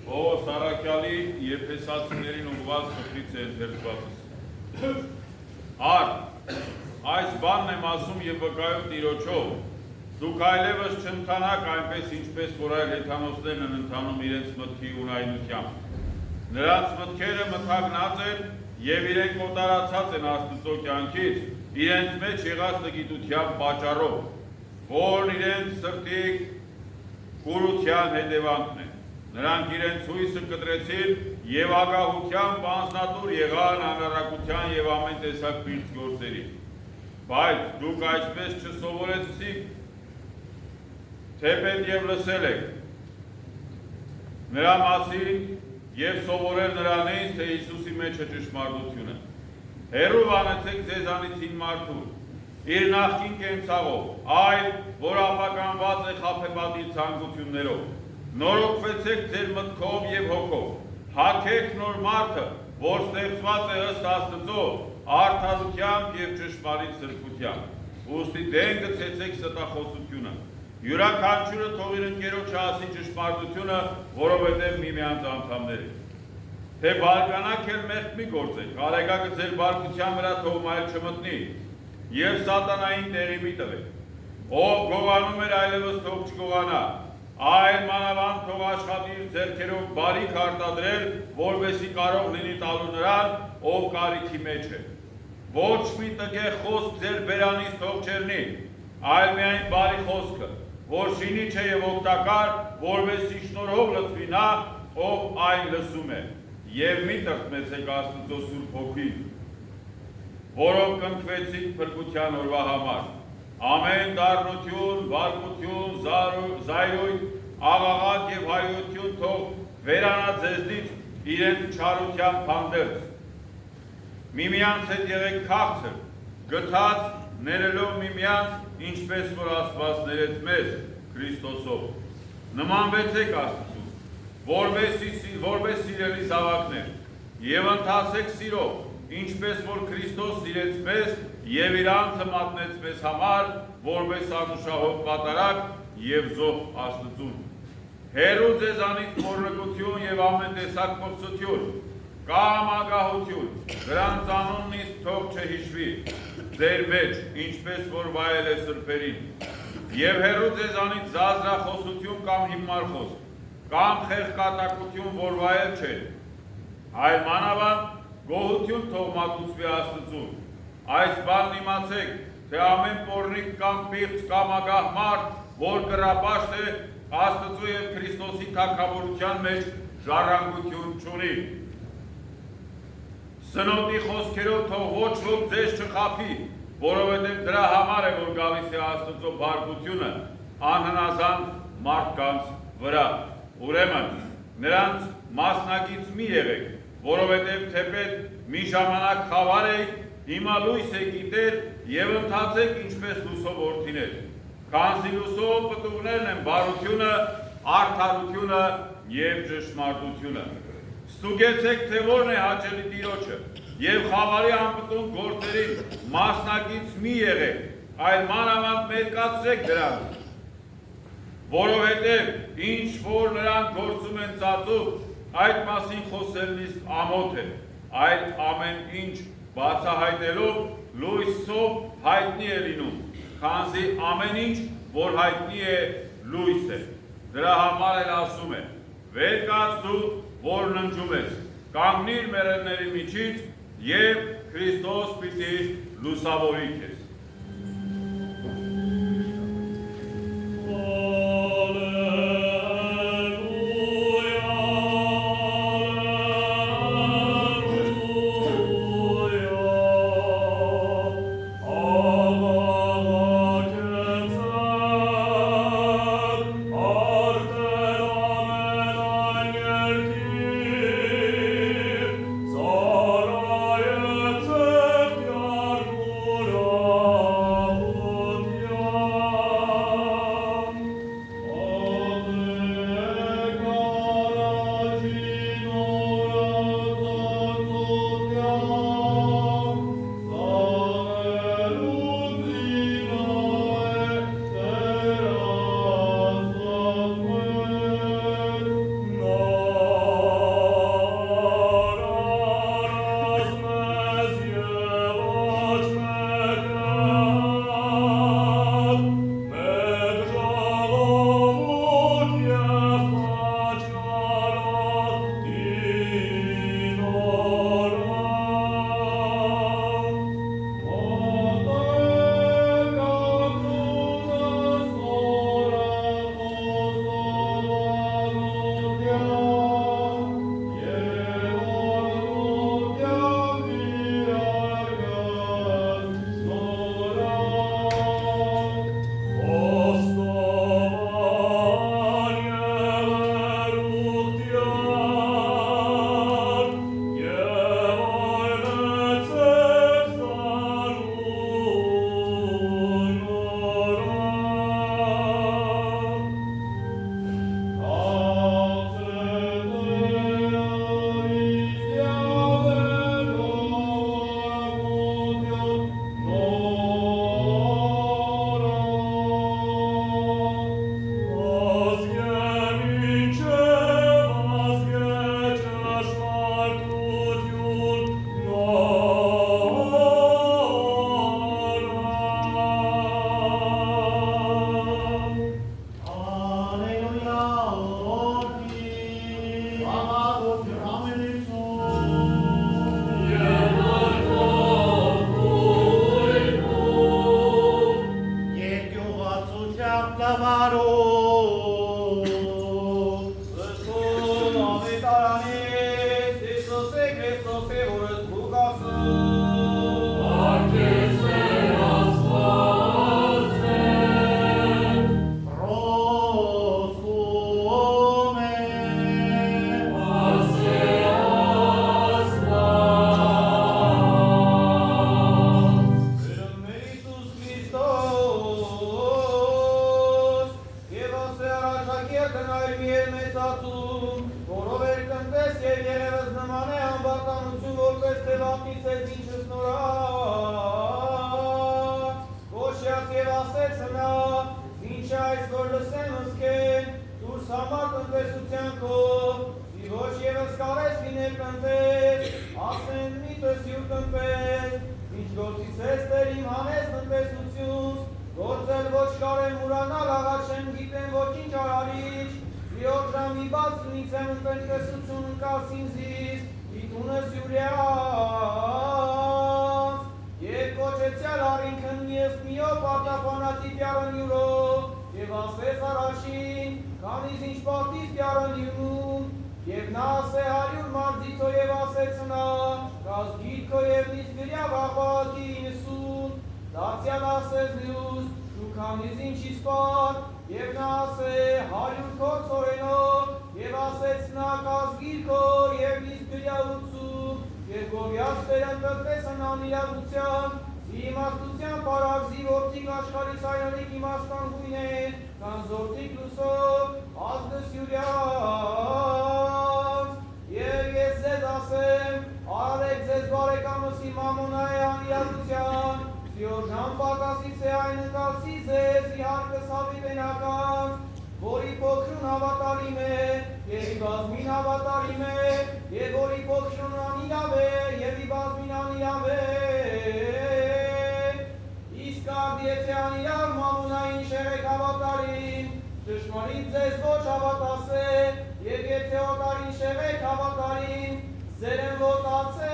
Ով Սարաքյալի Եփեսացիներին ուղղված խփից է ընթերցվածս։ Ար, այս բանն եմ ասում եւ վկայում Տիրոջով, դուք այլևս չընթանաք այնպես, ինչպես որ այլ հեթանոսներն են ընթանում իրենց մտքի ունայնությամբ։ Նրանց մտքերը մթագնած են եւ իրենք օտարացած են Աստծո կյանքից, իրենց մեջ եղած տգիտության պատճառով, որն իրենց սրտի կուրության հետևանքն է։ Նրանք իրենց հույսը կտրեցին եւ ագահությամբ անձնատուր եղան անարակության եւ ամեն տեսակ պիղծ գործերի։ Բայց դուք այսպես չսովորեցիք, թեպետ եւ լսել եք նրա մասին եւ սովորել նրանից, թե Հիսուսի մեջ է ճշմարտությունը։ Հեռու վանեցեք ձեզանից հին մարդուն, իր նախկին կենցաղով, այլ որ ապականված է խաբեբատի ցանկություններով։ Նորոգվեցեք ձեր մտքով եւ հոգով, հագեք նոր մարդը, որ ստեղծված է ըստ Աստծո, արդարությամբ եւ ճշմարիտ սրբությամբ։ Ուստի դեն գցեցեք ստախոսությունը։ Յուրաքանչյուրը թող իր ընկերոջը ասի ճշմարտությունը, որովհետեւ միմյանց անդամներ եք։ Թե բարկանաք էլ մեղք մի գործեք, արեգակը ձեր բարկության վրա թող մայր չմտնի, եւ սատանային տեղի մի տվեք։ Ով գողանում էր այլևս թող չգողանա, այլ մանավանդ թող աշխատի իր ձեռքերով բարիք արտադրել, որովհետեւ կարող լինի տալու նրան, ով կարիքի մեջ է։ Ոչ մի տգեղ խոսք ձեր բերանից թող չեռնի, այլ միայն բարի խոսքը, որ շինիչ է եւ օգտակար, որովհետեւ շնորհով լցվի նա, ով այն լսում է, եւ մի տրտմեցեք Աստծո Սուրբ Հոգին, որով կնքվեցիք փրկության օրվա համար։ Ամեն դառնություն, վարկություն, զայրույթ, աղաղակ եւ հայություն թող վերանա ձեզնից իրենց չարության փանդերց։ Միմյանց հետ եղեք քաղցր, գթած ներելով միմյանց, ինչպես որ Աստված ներեց մեզ Քրիստոսով։ Նմանվեցեք Աստծուն, որպես սիրելի զավակներ, եւ ընթացեք սիրով, ինչպես որ Քրիստոս սիրեց մեզ եւ իր անձը մատնեց մեզ համար, որպես անուշահոտ կատարակ եւ զոհ Աստծուն։ Հեռու ձեզանից մոռնկություն եւ ամեն տեսակ փոխսություն, կամ ագահություն, դրանց անունն իսկ թող չհիշվի ձեր մեջ, ինչպես որ վայել է սրբերին։ Եվ հեռու ձեզանից զազրախոսություն կամ հիմար խոսք, կամ խեղկատակություն, որ վայել չէ, այլ մանավանդ գոհություն թող մատուցվի Աստծուն։ Այս բանն իմացեք, թե ամեն պոռնիկ կամ պիղծ կամ ագահ մարդ, որ կռապաշտ է, Աստծու եւ Քրիստոսի թագավորության մեջ ժառանգություն չունի։ Սնոտի խոսքերով թող ոչ ոք ձեզ չխաբի, որովհետև դրա համար է, որ գալիս է Աստծո բարկությունը անհնազանդ մարդկանց վրա։ Ուրեմն նրանց մասնակից մի եղեք, որովհետև թեպետ մի ժամանակ խավար եք, հիմա լույս եք գիտեր եւ ընթացեք ինչպես լուսով որդիներ։ Քանզի լուսով պտուղներն են բարությունը, արդարությունը եւ ճշմարտությունը։ Ստուգեցեք, թե որն է հաճելի Տիրոջը, եւ խավարի անպտուն գործերին մասնակից մի եղեք, այլ մանավանդ մերկացրեք դրանց, որովհետեւ ինչ որ նրանք գործում են ծածուկ, այդ մասին խոսելն իսկ ամոթ է, այլ ամեն ինչ բացահայտելով լույսով հայտնի է լինում, քանզի ամեն ինչ, որ հայտնի է, լույս է։ Դրա համար էլ ասում է. վեր կաց դու, որ ննջում ես, կանգնիր մեռելների միջից եւ Քրիստոս պիտի լուսավորի քեզ։ Zara առաջակետն այլ մի էր մեծացում, որով էր տնտես և երևս նման է անվարտանություն, որպես թե վապնից ես ինչս նորած, կոշյաց և ասեց նա, ինչ այս որ լսեմ ըսկեն, դուրս համար տնտեսության քո, ոչ ևս կարես լինել տնտես, ասեն միտս յուր տնպես, ինչ գործից ես տեր իմ հանես տնտեսություն, գործել ոչ կարեմ ուրանալ աղաչեմ գիտեմ ոչինչ արարիչ, վիոր ժամի բաց նից եմ տնտեսություն ընկաս ինձից, գիտունս յուրյաց, և կոչեցյալ արինքն ես միով արտապանացի պյարն յուրով, և ասես առաջին, կանից ինչ պատից պյարն յուրում, և նա ասե 100 մարձիցո և ասեց նա, կազ գիրքո և նից գրյա վաղվաղակի 90, դարձյալ ասեց լյուս, շուքանից ինչի սպար, և նա ասե 100 քոց օրենով, և ասեց նա կազ գիրքո և նից գրյա 80, և գովյաց տերն տնտեսն անիրավության, իմաստության պարագզի որդիկ աշխարից այրոնիկ իմաստան գույն են, կան զորդիկ լուսով, ազգս յուրյաց, և ես ձեզ ասեմ, արարեք ձեզ բարեկամըսի մամոնայի անիրավության, սիորժան պակասից է այն ընկալսի ձեզ, իհարկս հավիտենական, որի փոքրուն հավատարիմ է, և ի բազմին հավատարիմ է, և որի փոքրուն անիրավ է, և ի բազմին անիրավ է, իսկ արդ եթե անիրավ մամոնային շեղեք հավատարիմ, ճշմարիտ ձեզ ոչ հավատաս է, և եթե օտարին շեղեք հավատարիմ, ձեր են ոտացե